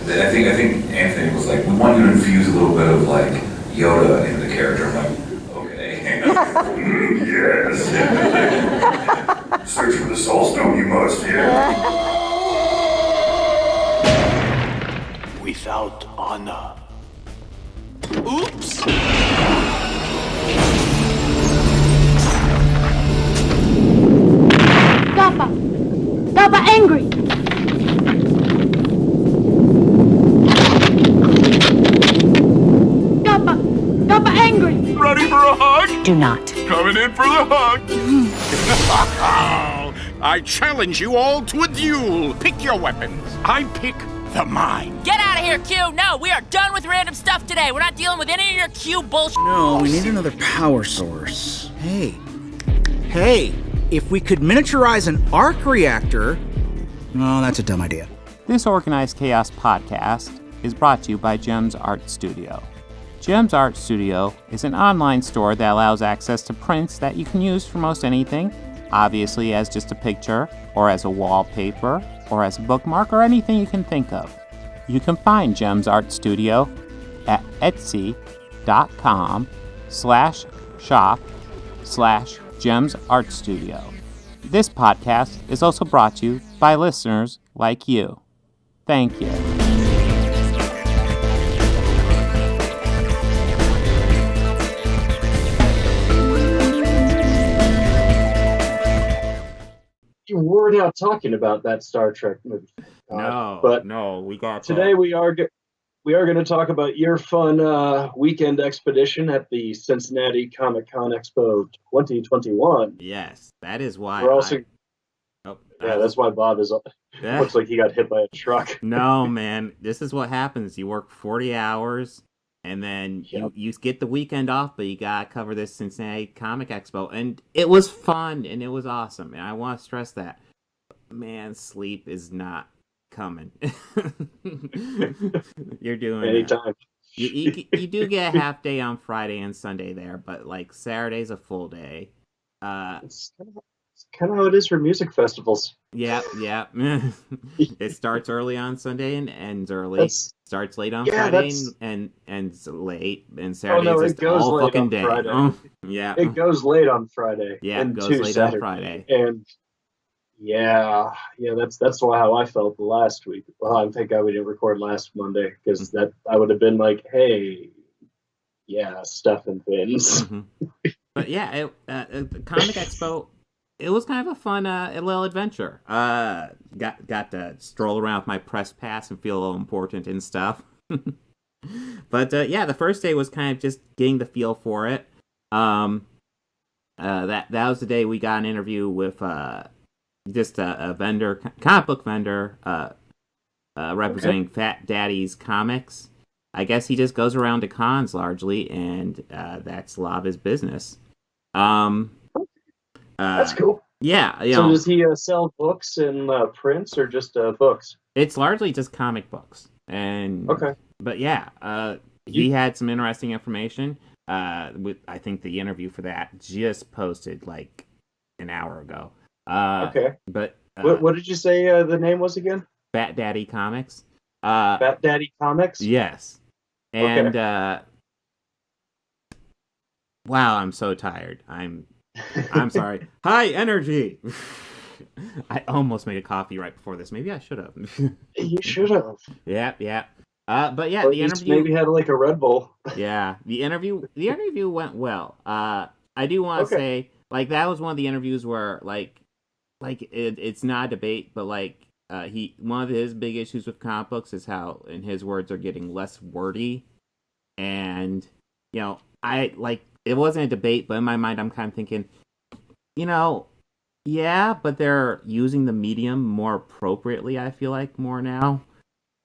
I think Anthony was like, we want you to infuse a little bit of like Yoda in the character. I'm like, okay. Yes. Search for the Soul Stone, you must, yeah. Without honor. Oops! Papa angry! Papa angry! Ready for a hug? Do not. Coming in for the hug! I challenge you all to a duel. Pick your weapons. I pick the mine. Get out of here, Q! No, we are done with random stuff today. We're not dealing with any of your Q bullshit. No, we need another power source. Hey, if we could miniaturize an arc reactor... No, that's a dumb idea. This Organized Chaos podcast is brought to you by JEMS Art Studio. JEMS Art Studio is an online store that allows access to prints that you can use for most anything, obviously as just a picture, or as a wallpaper, or as a bookmark, or anything you can think of. You can find JEMS Art Studio at etsy.com/shop/JEMS Art Studio. This podcast is also brought to you by listeners like you. Thank you. We're not talking about that Star Trek movie. No, we got today. We are going to talk about your fun weekend expedition at the Cincinnati Comic Expo 2021. Yes, that is why. We're also. That's why Bob is. Looks like he got hit by a truck. No, man, this is what happens. You work 40 hours, and then you get the weekend off, but you gotta cover this Cincinnati Comic Expo, and it was fun and it was awesome. And I want to stress that, man, sleep is not coming. You're doing anytime. You do get a half day on Friday and Sunday there, but like Saturday's a full day. It's kind of how it is for music festivals. Yeah. It starts early on Sunday and ends early. Starts late on Friday and ends late. And Saturday's just all fucking day. Yeah. It goes late on Friday. Yeah, and it goes late Saturday. on Friday. And that's how I felt last week. Well, thank God we didn't record last Monday, because that I would have been like, hey, stuff and things. Mm-hmm. But yeah, the Comic Expo, it was kind of a fun little adventure. Got to stroll around with my press pass and feel a little important and stuff. But the first day was kind of just getting the feel for it. That was the day we got an interview with just a vendor, comic book vendor, representing Fat Daddy's Comics. I guess he just goes around to cons largely, and that's a lot of his business. That's cool. Yeah. So does he sell books and prints, or just books? It's largely just comic books. And but he had some interesting information. I think the interview for that just posted like an hour ago. But what did you say the name was again? Fat Daddy Comics. Fat Daddy Comics? Yes. And wow, I'm so tired. I'm sorry. High energy. I almost made a coffee right before this. Maybe I should have. You should have. Yeah. But yeah, or the interview maybe had like a Red Bull. Yeah, the interview went well. I do want to say, like, that was one of the interviews where it's not a debate, but like one of his big issues with comic books is how, in his words, are getting less wordy. And it wasn't a debate, but in my mind I'm kind of thinking, but they're using the medium more appropriately, I feel like, more now.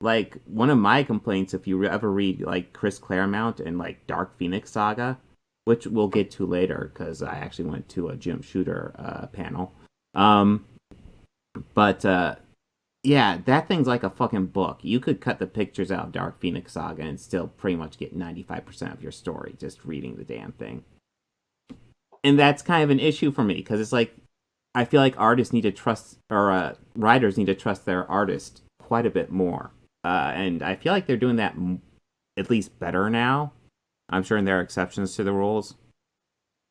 Like, one of my complaints, if you ever read, like, Chris Claremont and, like, Dark Phoenix Saga, which we'll get to later, because I actually went to a Jim Shooter panel. That thing's like a fucking book. You could cut the pictures out of Dark Phoenix Saga and still pretty much get 95% of your story just reading the damn thing. And that's kind of an issue for me, because it's like, I feel like artists need to trust, or writers need to trust their artist quite a bit more. And I feel like they're doing that at least better now. I'm sure there are exceptions to the rules.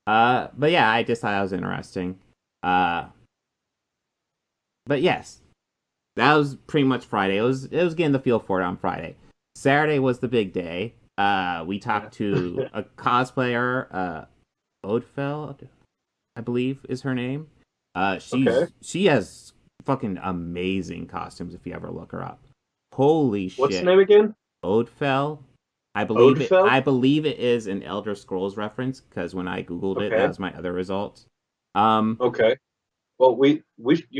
But yeah, I just thought that was interesting. But yes, that was pretty much Friday. It was getting the feel for it on Friday. Saturday was the big day. We talked to a cosplayer, Odefeld, I believe is her name. She has fucking amazing costumes if you ever look her up. Holy shit. What's the name again? Odefeld. I believe Odefeld? it is an Elder Scrolls reference because when I googled it, that was my other result. Okay. Well, we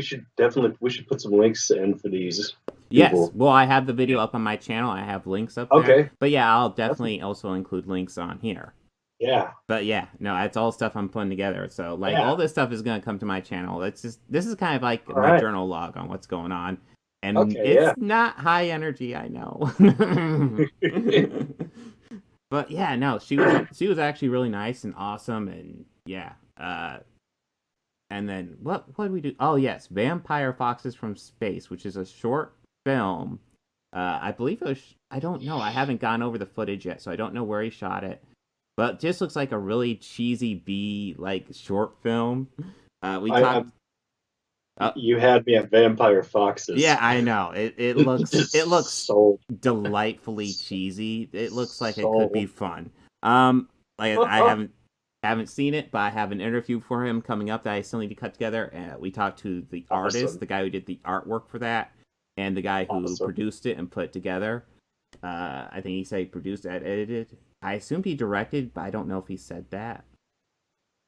should put some links in for these. Yes. People. Well, I have the video up on my channel. I have links up there. Okay. But yeah, I'll definitely also include links on here. Yeah. But yeah, no, it's all stuff I'm putting together. So like all this stuff is gonna come to my channel. This is kind of like my journal log on what's going on. And it's not high energy, I know. But yeah, no, she was actually really nice and awesome, and yeah. And then what did we do? Oh yes, Vampire Foxes from Space, which is a short film. I believe it was. I don't know. I haven't gone over the footage yet, so I don't know where he shot it. But just looks like a really cheesy B short film. You had me at Vampire Foxes. Yeah, I know. It looks so delightfully cheesy. It looks like it could be fun. I haven't seen it, but I have an interview for him coming up that I still need to cut together. We talked to the artist, the guy who did the artwork for that, and the guy who produced it and put it together. I think he said he produced it, edited. I assumed he directed, but I don't know if he said that.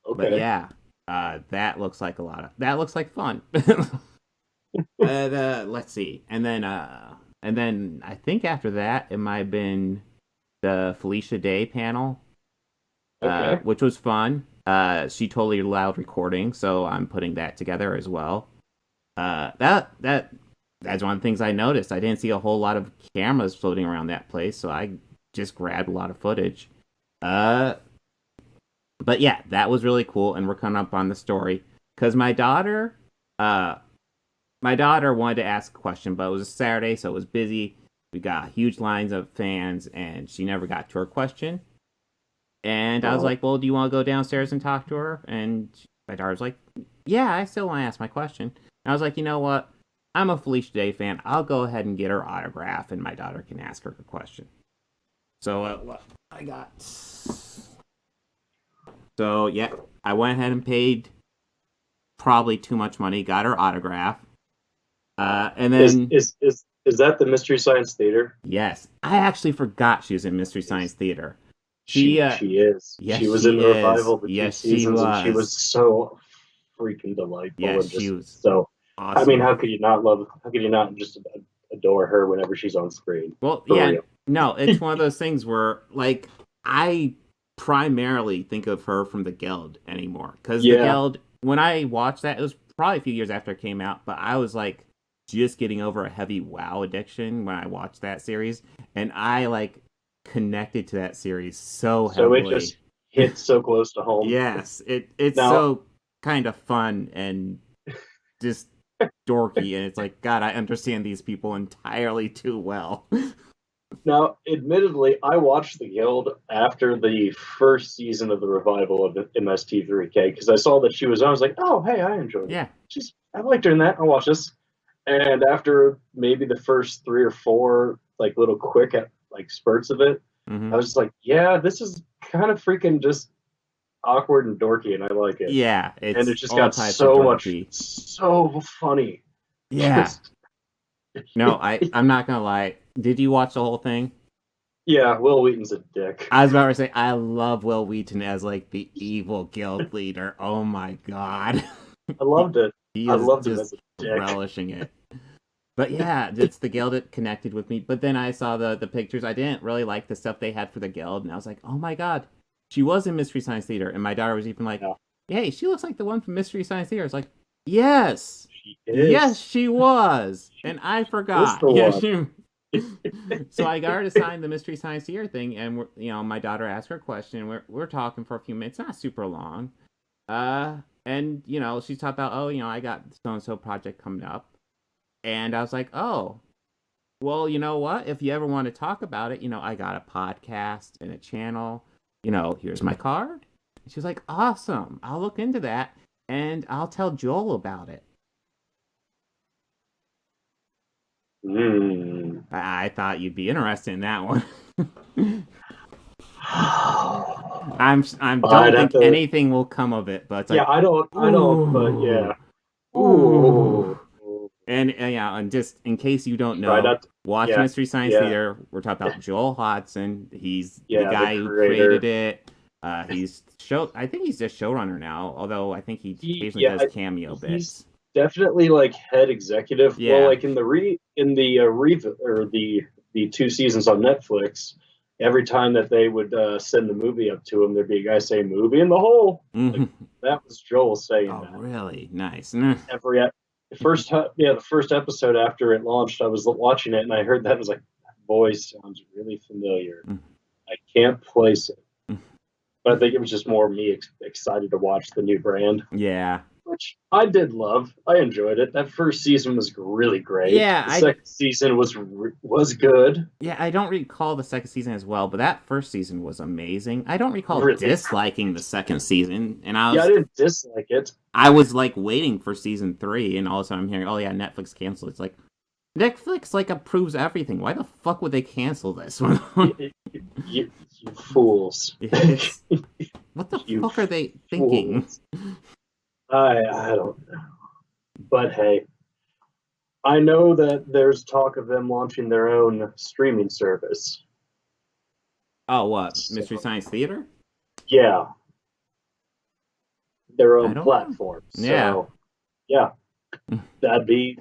Okay. But yeah. That looks like fun. Let's see. And then I think after that it might have been the Felicia Day panel. Which was fun. She totally allowed recording, so I'm putting that together as well. That's one of the things I noticed. I didn't see a whole lot of cameras floating around that place, so I just grabbed a lot of footage. But yeah, that was really cool, and we're coming up on the story. Because my daughter wanted to ask a question, but it was a Saturday, so it was busy. We got huge lines of fans, and she never got to her question. And I was like, well, do you want to go downstairs and talk to her? And my daughter was like, yeah, I still want to ask my question. And I was like, you know what? I'm a Felicia Day fan. I'll go ahead and get her autograph, and my daughter can ask her a question. So I got... So, yeah, I went ahead and paid probably too much money, got her autograph. And then... Is that the Mystery Science Theater? Yes. I actually forgot she was in Mystery Science Theater. She is. Yes, she was in the revival for 2 seasons, she was. And she was so freaking delightful. Yes, she was so awesome. I mean, how could you not just adore her whenever she's on screen? Well, yeah, no, it's one of those things where, I primarily think of her from the Guild anymore. Because the Guild, when I watched that, it was probably a few years after it came out, but I was, just getting over a heavy WoW addiction when I watched that series. And I, connected to that series so heavily. So it just hit so close to home. Yes, it's so kind of fun and just dorky, and it's like, God, I understand these people entirely too well. Now, admittedly, I watched The Guild after the first season of the revival of MST3K because I saw that she was on. I was like, oh, hey, I enjoyed it. Yeah. I liked her in that. I'll watch this. And after maybe the first 3 or 4 little quick spurts of it, I was just like, yeah, this is kind of freaking just awkward and dorky, and I like it. Yeah, and it just got so funny. Yeah. No, I'm not gonna lie. Did you watch the whole thing? Yeah, Will Wheaton's a dick. I was about to say, I love Will Wheaton as the evil guild leader. Oh my god. I loved it. I loved him as a dick. Relishing it. But yeah, it's the guild that connected with me. But then I saw the pictures. I didn't really like the stuff they had for the guild, and I was like, oh my god, she was in Mystery Science Theater. And my daughter was even like, hey, she looks like the one from Mystery Science Theater. I was like, yes, she is. Yes, she was, and I forgot. So I got her to sign the Mystery Science Theater thing, and my daughter asked her a question. We're talking for a few minutes, not super long. And she talked about, I got so and so project coming up. And I was like, oh, well, you know what? If you ever want to talk about it, I got a podcast and a channel. Here's my card. She was like, awesome. I'll look into that, and I'll tell Joel about it. I thought you'd be interested in that one. I don't think anything will come of it, but it's like, yeah, I don't, but yeah. Ooh. And just in case you don't know, watch Mystery Science Theater. We're talking about Joel Hodgson. He's the guy who created it. I think he's just showrunner now, although I think he occasionally does cameo bits. He's definitely like head executive. Yeah. Well, like in the 2 seasons on Netflix, every time that they would send the movie up to him, there'd be a guy saying "movie in the hole." Like, that was Joel saying that. Oh, really? Nice. The first episode after it launched, I was watching it and I heard that. I was like, that voice sounds really familiar. I can't place it. But I think it was just more me excited to watch the new brand. Yeah. Which I did love. I enjoyed it. That first season was really great. Yeah. The second season was good. Yeah, I don't recall the second season as well, but that first season was amazing. I don't recall disliking the second season. And I didn't dislike it. I was like waiting for season 3, and all of a sudden I'm hearing, oh yeah, Netflix canceled. It's like, Netflix like approves everything. Why the fuck would they cancel this one? you fools. What the fuck are they thinking? I don't know. But hey, I know that there's talk of them launching their own streaming service. Oh, what? Mystery Science Theater? Yeah. Their own platform. So, yeah. That'd be...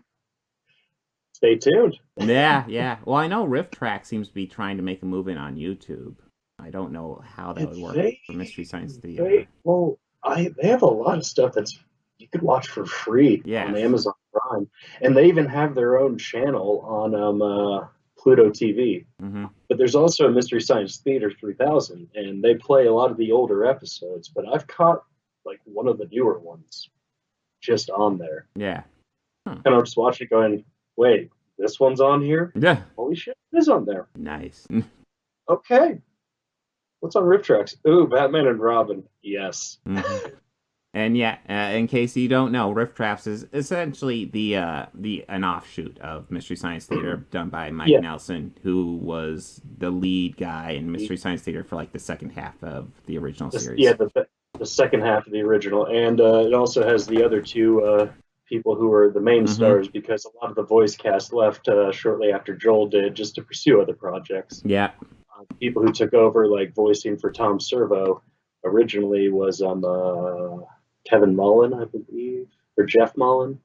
Stay tuned. Yeah. Well, I know Riff Track seems to be trying to make a move in on YouTube. I don't know how that would work for Mystery Science Theater. They have a lot of stuff that's you could watch for free on Amazon Prime, and they even have their own channel on Pluto TV. But there's also a Mystery Science Theater 3000, and they play a lot of the older episodes. But I've caught like one of the newer ones just on there. Yeah, and I'm just watching, going, "Wait, this one's on here? Yeah, holy shit, it is on there." Nice. Okay. What's on Rift Tracks? Ooh, Batman and Robin. Yes. And in case you don't know, Rift Traps is essentially an offshoot of Mystery Science Theater done by Mike Nelson, who was the lead guy in Mystery Science Theater for like the second half of the original series. Yeah, the second half of the original, and it also has the other two people who were the main stars, because a lot of the voice cast left shortly after Joel did, just to pursue other projects. Yeah. People who took over, like voicing for Tom Servo, originally was Kevin Mullen, I believe, or Jeff Mullen.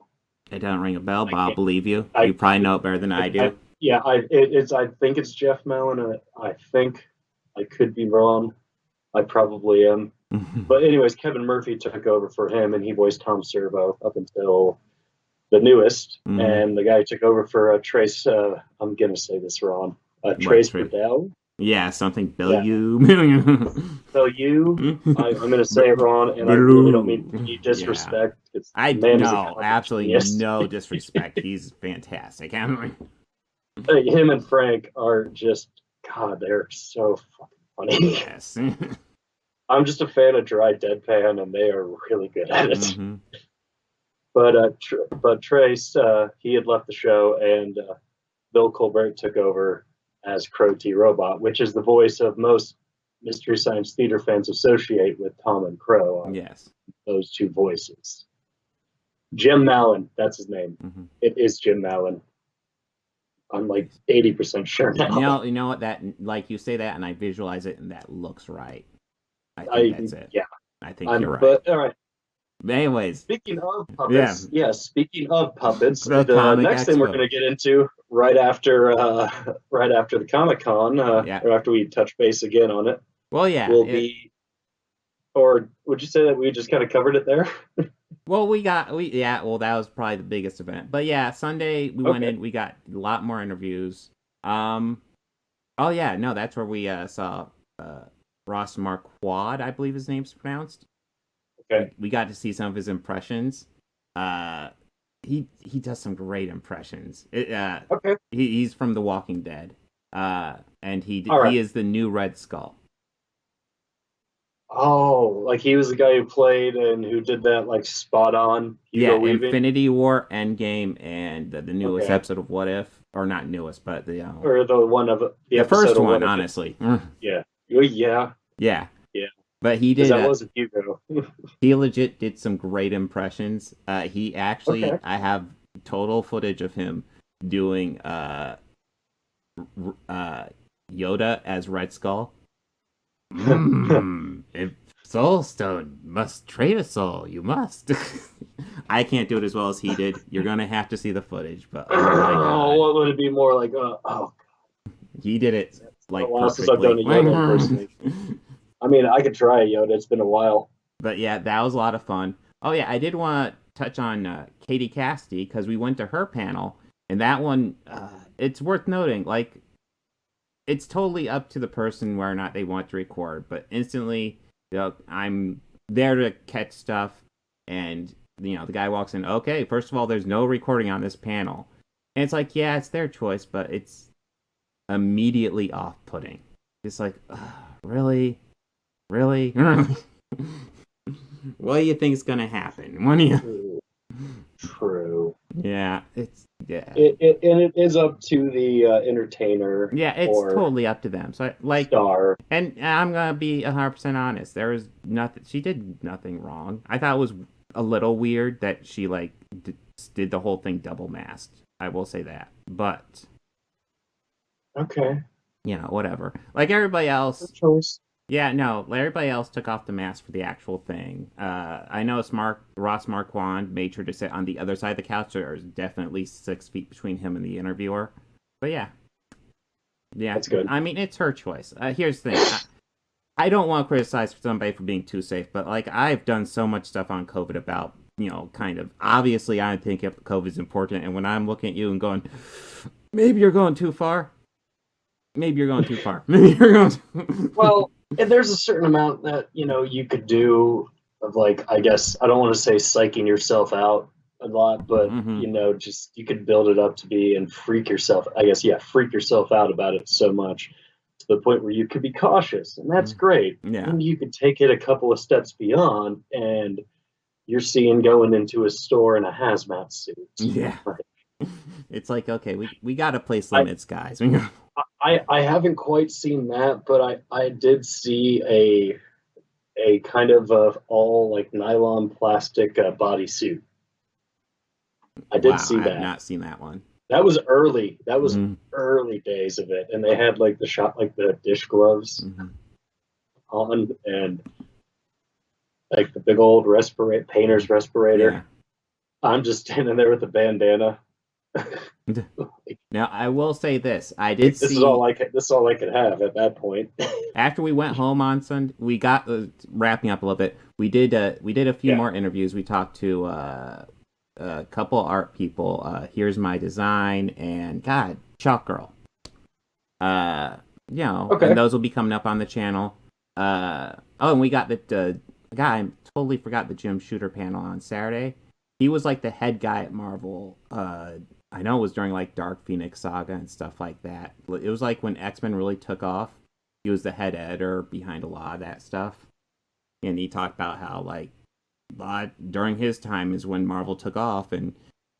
It doesn't ring a bell, but I'll believe you. You probably know it better than I do. I think it's Jeff Mullen. I think I could be wrong. I probably am. But anyways, Kevin Murphy took over for him, and he voiced Tom Servo up until the newest. And the guy who took over for Trace, I'm going to say this wrong, Trace Burdell. Yeah, something Bellew. Bellew. I'm going to say it wrong, and I really don't mean any disrespect. Absolutely no disrespect. He's fantastic. Him and Frank are just, God, they're so fucking funny. Yes. I'm just a fan of dry deadpan, and they are really good at it. But Trace, he had left the show, and Bill Colbert took over as Crow T. Robot, which is the voice of most Mystery Science Theater fans associate with Tom and Crow. Yes. Those two voices. Jim Mallon, that's his name. It is Jim Mallon. I'm like 80% sure now. You know what? That, like, you say that, and I visualize it, and that looks right. I think that's it. Yeah. I think you're right. But all right. But anyways, speaking of puppets, speaking of puppets, the next thing we're going to get into right after the Comic-Con, or after we touch base again on it. Well, yeah, will be. Or would you say that we just kind of covered it there? Well, that was probably the biggest event. But yeah, Sunday we went in, we got a lot more interviews. That's where we saw Ross Marquardt, I believe his name's pronounced. Okay. We got to see some of his impressions. he does some great impressions. Okay. He's from The Walking Dead, and he All right. he is the new Red Skull. Oh, like he was the guy who played and who did that like spot on Hugo Weaving. Infinity War, Endgame, and the newest Okay. episode of What If, or not newest, but the Or the one of the first episode of one, What If. honestly. Yeah. Oh, yeah. Yeah. Yeah. But he Because did. that wasn't Hugo. He legit did some great impressions. He actually, Okay. I have total footage of him doing Yoda as Red Skull. If Soulstone must trade a soul, you must. I can't do it as well as he did. You're gonna have to see the footage. But oh my god, what would it be more like? he did it like a while since I've done a perfectly. Yoda impersonation. I mean, I could try a Yoda. It's been a while. But yeah, that was a lot of fun. Oh yeah, I did want to touch on Katie Cassidy because we went to her panel, and that one, it's worth noting. Like, it's totally up to the person whether or not they want to record. But instantly, I'm there to catch stuff, and the guy walks in. Okay, first of all, there's no recording on this panel, and it's like, yeah, it's their choice, but it's immediately off-putting. It's like, really. What do you think is gonna happen? When you... True. Yeah, and it is up to the entertainer. yeah, it's or totally up to them. So star. and I'm gonna be 100% honest. There was nothing. She did nothing wrong. I thought it was a little weird that she did the whole thing double masked. I will say that, but Okay. whatever. Like everybody else. Good choice. Yeah, no, everybody else took off the mask for the actual thing. I know Ross Marquand made sure to sit on the other side of the couch. So there's definitely 6 feet between him and the interviewer. But yeah. Yeah, That's good. I mean, it's her choice. Here's the thing. I don't want to criticize somebody for being too safe, but like I've done so much stuff on COVID about, kind of, obviously I think COVID is important. And when I'm looking at you and going, maybe you're going too far. Maybe you're going too far. Maybe you're going Well, and there's a certain amount that you could do of like, I guess I don't want to say psyching yourself out a lot, but just you could build it up to be and freak yourself out about it so much to the point where you could be cautious, and that's great. Yeah. And you could take it a couple of steps beyond, and you're seeing going into a store in a hazmat suit. Yeah. It's like, okay, we got to place limits, guys. I haven't quite seen that, but I did see a kind of all like nylon plastic bodysuit. I did see that. I've not seen that one. That was early. That was early days of it, and they had like the dish gloves on, and like the big old painter's respirator. Yeah. I'm just standing there with a bandana. Now I will say this: I did This see is all I could have at that point. after we went home on Sunday. We got wrapping up a little bit. We did a few more interviews. We talked to a couple art people. Here's My Design and Chalk Girl. Okay. And those will be coming up on the channel. And we got the guy. I totally forgot the Jim Shooter panel on Saturday. He was like the head guy at Marvel. I know it was during like Dark Phoenix Saga and stuff like that. It was like when X-Men really took off. He was the head editor behind a lot of that stuff. And he talked about how like during his time is when Marvel took off, and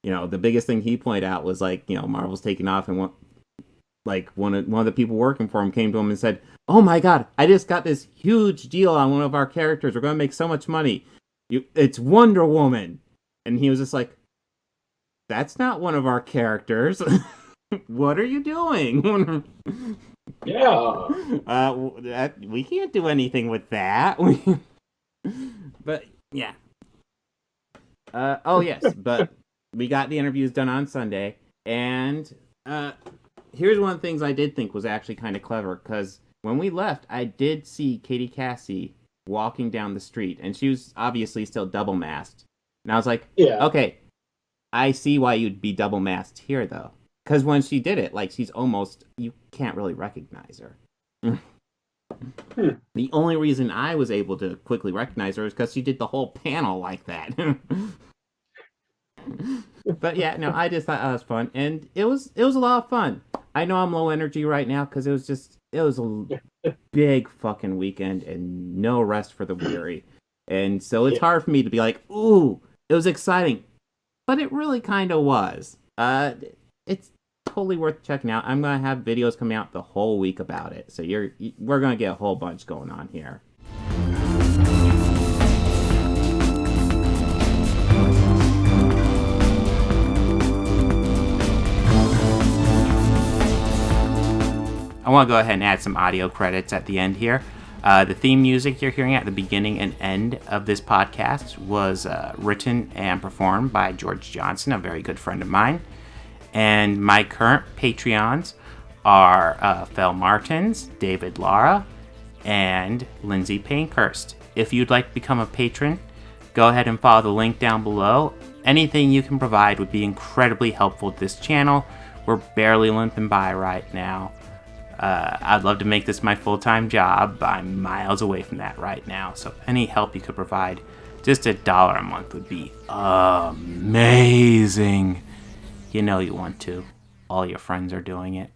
the biggest thing he pointed out was like Marvel's taking off, and one of the people working for him came to him and said, "Oh my God, I just got this huge deal on one of our characters. We're gonna make so much money. It's Wonder Woman." And he was just like, "That's not one of our characters. What are you doing?" Yeah. We can't do anything with that. But yeah. Oh yes, but we got the interviews done on Sunday, and here's one of the things I did think was actually kind of clever, because when we left, I did see Katie Cassie walking down the street, and she was obviously still double masked. And I was like, Yeah. Okay, I see why you'd be double masked here, though. Because when she did it, like, you can't really recognize her. The only reason I was able to quickly recognize her is because she did the whole panel like that. But yeah, no, I just thought that was fun, and it was a lot of fun. I know I'm low energy right now because it was a big fucking weekend and no rest for the weary, and so it's hard for me to be like, ooh, it was exciting, but it really kind of was. It's totally worth checking out. I'm gonna have videos coming out the whole week about it, so we're gonna get a whole bunch going on here. I want to go ahead and add some audio credits at the end here. The theme music you're hearing at the beginning and end of this podcast was written and performed by George Johnson, a very good friend of mine. And my current Patreons are Fel Martins, David Lara, and Lindsay Pankhurst. If you'd like to become a patron, go ahead and follow the link down below. Anything you can provide would be incredibly helpful to this channel. We're barely limping by right now. I'd love to make this my full-time job. I'm miles away from that right now, so any help you could provide, just $1 a month would be amazing. You know you want to. All your friends are doing it.